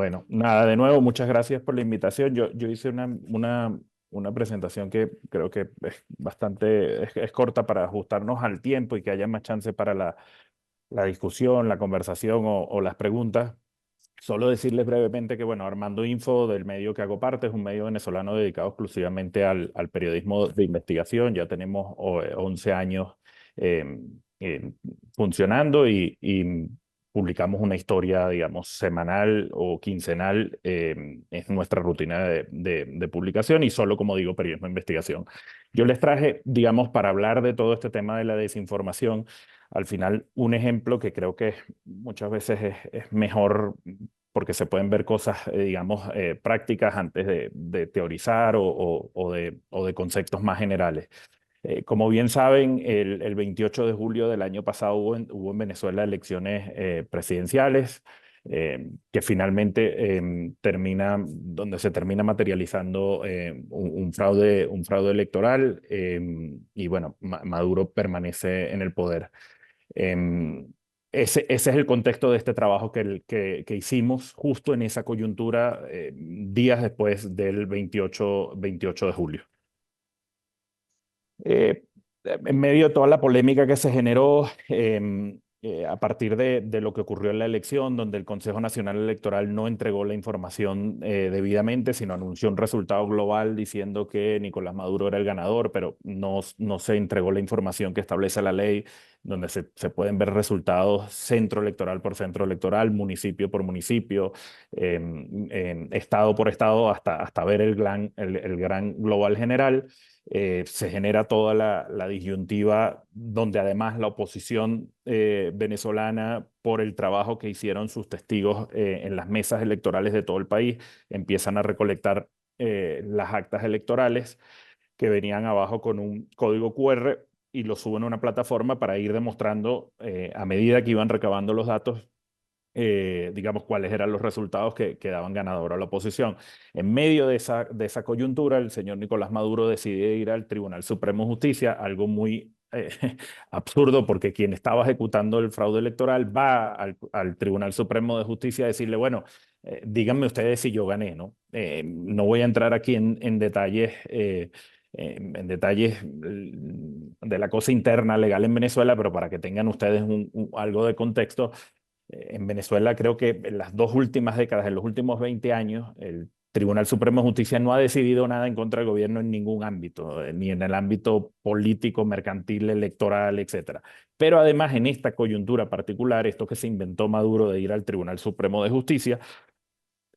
Bueno, nada, de nuevo, muchas gracias por la invitación. Yo hice una presentación que creo que es bastante, es corta para ajustarnos al tiempo y que haya más chance para la discusión, la conversación o las preguntas. Solo decirles brevemente que, bueno, Armando Info, del medio que hago parte, es un medio venezolano dedicado exclusivamente al periodismo de investigación. Ya tenemos 11 años eh, eh, funcionando y publicamos una historia, digamos, semanal o quincenal. Es nuestra rutina de publicación y solo, como digo, periodismo de investigación. Yo les traje, digamos, para hablar de todo este tema de la desinformación, al final un ejemplo que creo que muchas veces es mejor porque se pueden ver cosas, digamos, prácticas antes de teorizar o de conceptos más generales. Como bien saben, el 28 de julio del año pasado hubo en Venezuela elecciones presidenciales que finalmente donde se termina materializando un fraude electoral y bueno, Maduro permanece en el poder. Em, ese es el contexto de este trabajo que hicimos justo en esa coyuntura, días después del 28 de julio. Eh, en medio de toda la polémica que se generó a partir de lo que ocurrió en la elección, donde el Consejo Nacional Electoral no entregó la información debidamente, sino anunció un resultado global diciendo que Nicolás Maduro era el ganador, pero no se entregó la información que establece la ley, donde se pueden ver resultados centro electoral por centro electoral, municipio por municipio, estado por estado, hasta ver el gran global general. Se genera toda la disyuntiva donde además la oposición venezolana, por el trabajo que hicieron sus testigos en las mesas electorales de todo el país, empiezan a recolectar las actas electorales que venían abajo con un código QR y lo suben a una plataforma para ir demostrando a medida que iban recabando los datos, digamos, cuáles eran los resultados que daban ganador a la oposición. En medio de esa coyuntura, el señor Nicolás Maduro decide ir al Tribunal Supremo de Justicia, algo muy absurdo, porque quien estaba ejecutando el fraude electoral va al Tribunal Supremo de Justicia a decirle, bueno, díganme ustedes si yo gané, ¿no? No voy a entrar aquí en detalles. En detalles de la cosa interna legal en Venezuela, pero para que tengan ustedes algo de contexto, en Venezuela creo que en las dos últimas décadas, en los últimos 20 años, el Tribunal Supremo de Justicia no ha decidido nada en contra del gobierno en ningún ámbito, ni en el ámbito político, mercantil, electoral, etcétera. Pero además, en esta coyuntura particular, esto que se inventó Maduro de ir al Tribunal Supremo de Justicia,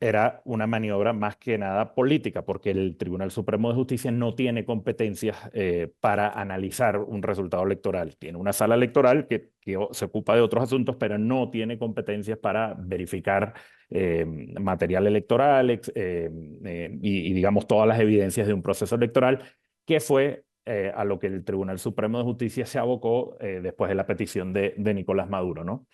era una maniobra más que nada política, porque el Tribunal Supremo de Justicia no tiene competencias para analizar un resultado electoral. Tiene una sala electoral que se ocupa de otros asuntos, pero no tiene competencias para verificar material electoral y, digamos, todas las evidencias de un proceso electoral, que fue a lo que el Tribunal Supremo de Justicia se abocó después de la petición de Nicolás Maduro, ¿no?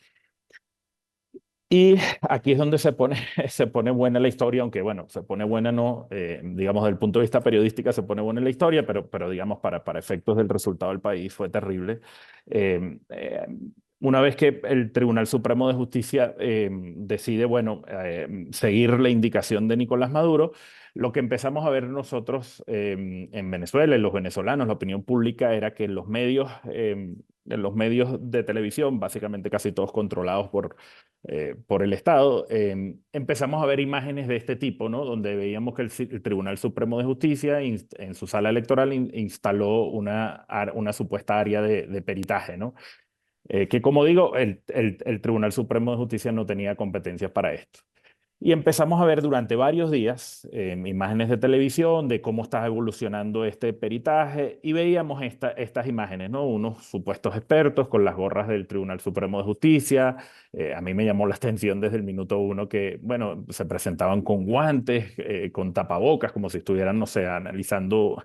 Y aquí es donde se pone buena la historia, aunque bueno, se pone buena no, digamos, desde el punto de vista periodística se pone buena la historia, pero digamos, para efectos del resultado del país fue terrible. Eh, eh, una vez que el Tribunal Supremo de Justicia decide, bueno, seguir la indicación de Nicolás Maduro, lo que empezamos a ver nosotros en Venezuela, en los venezolanos, la opinión pública era que en los medios de televisión, básicamente casi todos controlados por el Estado, empezamos a ver imágenes de este tipo, ¿no? Donde veíamos que el Tribunal Supremo de Justicia en su sala electoral instaló una supuesta área de peritaje, ¿no? Que como digo, el Tribunal Supremo de Justicia no tenía competencias para esto. Y empezamos a ver durante varios días imágenes de televisión de cómo estaba evolucionando este peritaje y veíamos estas imágenes, ¿no? Unos supuestos expertos con las gorras del Tribunal Supremo de Justicia. A mí me llamó la atención desde el minuto uno que, bueno, se presentaban con guantes, con tapabocas, como si estuvieran, no sé, analizando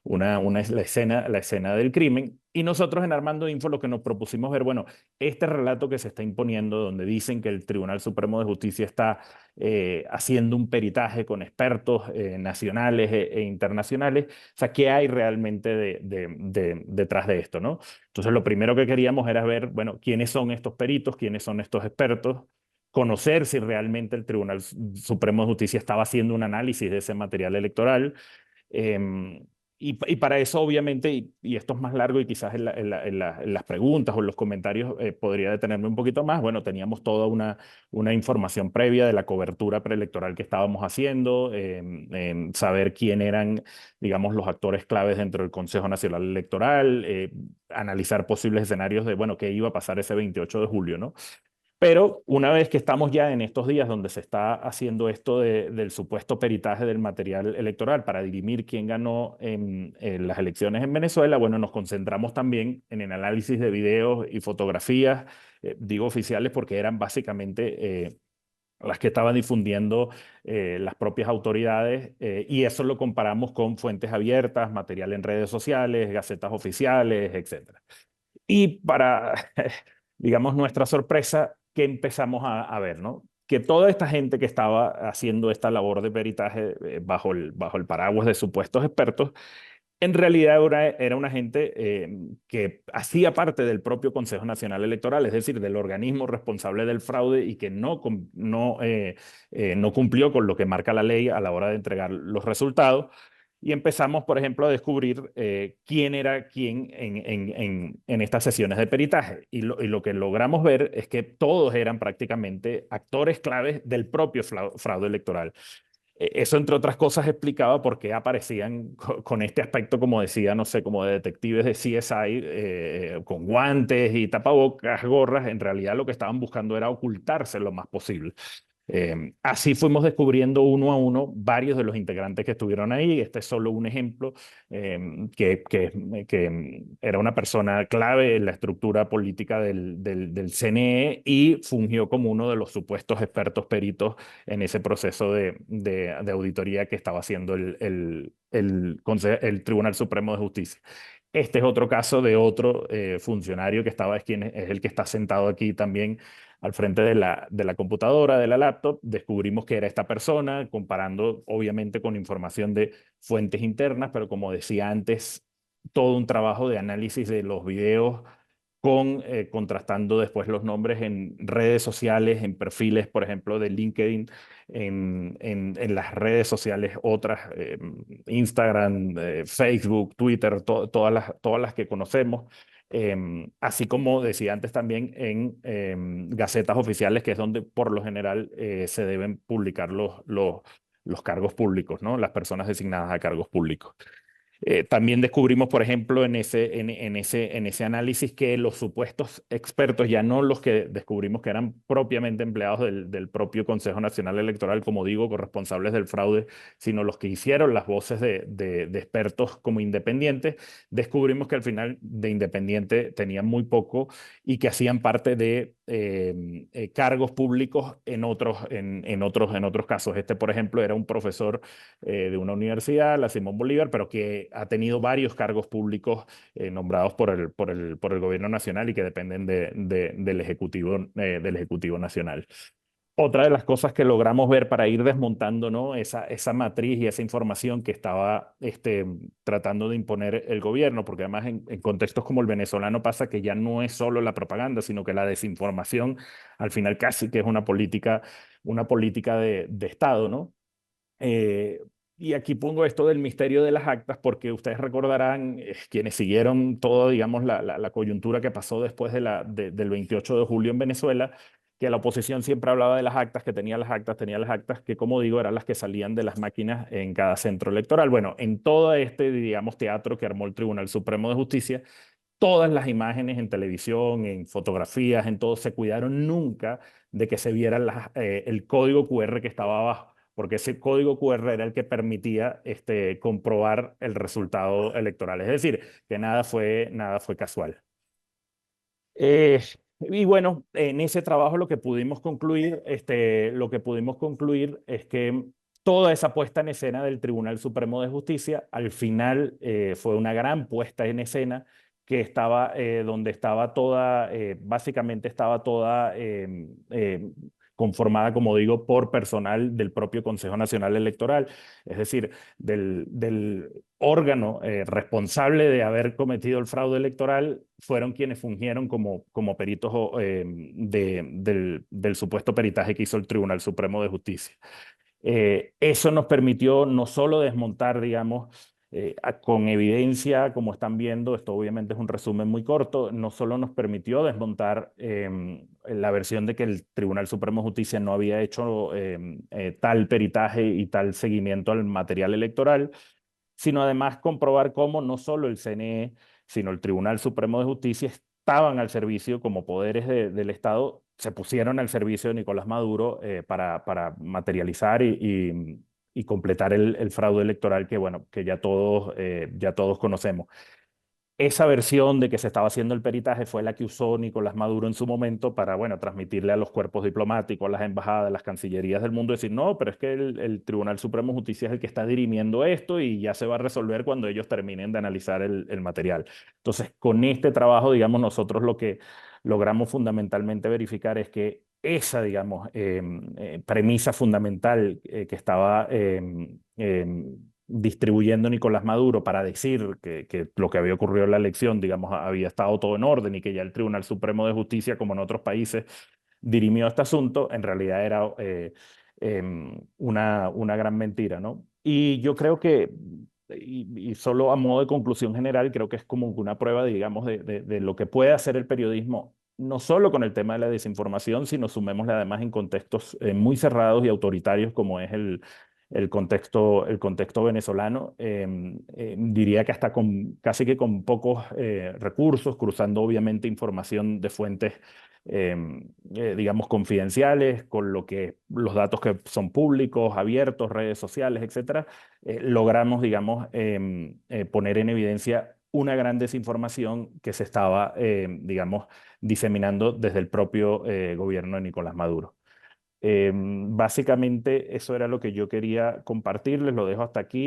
la escena del crimen. Y nosotros en Armando Info lo que nos propusimos ver, bueno, este relato que se está imponiendo, donde dicen que el Tribunal Supremo de Justicia está haciendo un peritaje con expertos nacionales e internacionales. O sea, ¿qué hay realmente detrás de esto, ¿no? Entonces, lo primero que queríamos era ver, bueno, quiénes son estos peritos, quiénes son estos expertos, conocer si realmente el Tribunal Supremo de Justicia estaba haciendo un análisis de ese material electoral. Eh, y para eso, obviamente, y esto es más largo y quizás en las preguntas o en los comentarios podría detenerme un poquito más, bueno, teníamos toda una información previa de la cobertura preelectoral que estábamos haciendo, saber quién eran, digamos, los actores claves dentro del Consejo Nacional Electoral, analizar posibles escenarios de, bueno, qué iba a pasar ese 28 de julio, ¿no? Pero una vez que estamos ya en estos días donde se está haciendo esto del supuesto peritaje del material electoral para dirimir quién ganó en las elecciones en Venezuela, bueno, nos concentramos también en el análisis de videos y fotografías, digo oficiales porque eran básicamente las que estaban difundiendo las propias autoridades, y eso lo comparamos con fuentes abiertas, material en redes sociales, gacetas oficiales, etcétera. Y para, digamos, nuestra sorpresa, que empezamos a ver, ¿no? Que toda esta gente que estaba haciendo esta labor de peritaje bajo el paraguas de supuestos expertos, en realidad era una gente que hacía parte del propio Consejo Nacional Electoral, es decir, del organismo responsable del fraude y que no cumplió con lo que marca la ley a la hora de entregar los resultados. Y empezamos, por ejemplo, a descubrir quién era quién en estas sesiones de peritaje. Y lo que logramos ver es que todos eran prácticamente actores claves del propio fraude electoral. Eso, entre otras cosas, explicaba por qué aparecían con este aspecto, como decía, no sé, como de detectives de CSI, con guantes y tapabocas, gorras. En realidad lo que estaban buscando era ocultarse lo más posible. Así fuimos descubriendo uno a uno varios de los integrantes que estuvieron ahí. Este es solo un ejemplo, que era una persona clave en la estructura política del CNE y fungió como uno de los supuestos expertos peritos en ese proceso de auditoría que estaba haciendo el Tribunal Supremo de Justicia. Este es otro caso de otro funcionario que estaba, es el que está sentado aquí también al frente de la computadora, de la laptop. Descubrimos que era esta persona, comparando obviamente con información de fuentes internas, pero como decía antes, todo un trabajo de análisis de los videos contrastando después los nombres en redes sociales, en perfiles, por ejemplo, de LinkedIn, en las redes sociales otras, Instagram, Facebook, Twitter, todas las que conocemos. Así como decía antes también en gacetas oficiales, que es donde por lo general se deben publicar los cargos públicos, ¿no? Las personas designadas a cargos públicos. También descubrimos, por ejemplo, en ese análisis que los supuestos expertos, ya no los que descubrimos que eran propiamente empleados del propio Consejo Nacional Electoral, como digo, corresponsables del fraude, sino los que hicieron las voces de expertos como independientes, descubrimos que al final de independiente tenían muy poco y que hacían parte de cargos públicos en otros casos. Este, por ejemplo, era un profesor de una universidad, la Simón Bolívar, pero que ha tenido varios cargos públicos nombrados por el gobierno nacional y que dependen del Ejecutivo Nacional. Otra de las cosas que logramos ver para ir desmontando, ¿no? Esa matriz y esa información que estaba tratando de imponer el gobierno, porque además en contextos como el venezolano pasa que ya no es solo la propaganda, sino que la desinformación al final casi que es una política de Estado, ¿no? Eh, y aquí pongo esto del misterio de las actas porque ustedes recordarán, quienes siguieron todo, digamos, la coyuntura que pasó después del 28 de julio en Venezuela, que la oposición siempre hablaba de las actas, que tenía las actas, que como digo, eran las que salían de las máquinas en cada centro electoral. Bueno, en todo este, digamos, teatro que armó el Tribunal Supremo de Justicia, todas las imágenes en televisión, en fotografías, en todo, se cuidaron nunca de que se viera el código QR que estaba abajo, porque ese código QR era el que permitía comprobar el resultado electoral. Es decir, que nada fue casual. Y bueno, en ese trabajo lo que pudimos concluir es que toda esa puesta en escena del Tribunal Supremo de Justicia al final fue una gran puesta en escena que estaba donde estaba toda, básicamente estaba toda conformada, como digo, por personal del propio Consejo Nacional Electoral, es decir, del órgano responsable de haber cometido el fraude electoral, fueron quienes fungieron como peritos del supuesto peritaje que hizo el Tribunal Supremo de Justicia. Eso nos permitió no solo desmontar, digamos, con evidencia, como están viendo, esto obviamente es un resumen muy corto, no solo nos permitió desmontar la versión de que el Tribunal Supremo de Justicia no había hecho tal peritaje y tal seguimiento al material electoral, sino además comprobar cómo no solo el CNE, sino el Tribunal Supremo de Justicia estaban al servicio como poderes del Estado, se pusieron al servicio de Nicolás Maduro para materializar y completar el fraude electoral que, bueno, que ya todos conocemos. Esa versión de que se estaba haciendo el peritaje fue la que usó Nicolás Maduro en su momento para, bueno, transmitirle a los cuerpos diplomáticos, a las embajadas, a las cancillerías del mundo, decir, no, pero es que el Tribunal Supremo de Justicia es el que está dirimiendo esto y ya se va a resolver cuando ellos terminen de analizar el material. Entonces, con este trabajo, digamos, nosotros lo que logramos fundamentalmente verificar es que esa, digamos, premisa fundamental que estaba distribuyendo Nicolás Maduro para decir que lo que había ocurrido en la elección, digamos, había estado todo en orden y que ya el Tribunal Supremo de Justicia, como en otros países, dirimió este asunto, en realidad era una gran mentira, ¿no? Y yo creo que, y solo a modo de conclusión general, creo que es como una prueba, digamos, de lo que puede hacer el periodismo, no solo con el tema de la desinformación, sino sumémosle además en contextos muy cerrados y autoritarios como es el contexto venezolano, diría que hasta casi que con pocos recursos, cruzando obviamente información de fuentes, digamos, confidenciales, con los datos que son públicos, abiertos, redes sociales, etcétera, logramos, digamos, poner en evidencia una gran desinformación que se estaba, digamos, diseminando desde el propio gobierno de Nicolás Maduro. Básicamente eso era lo que yo quería compartirles, lo dejo hasta aquí.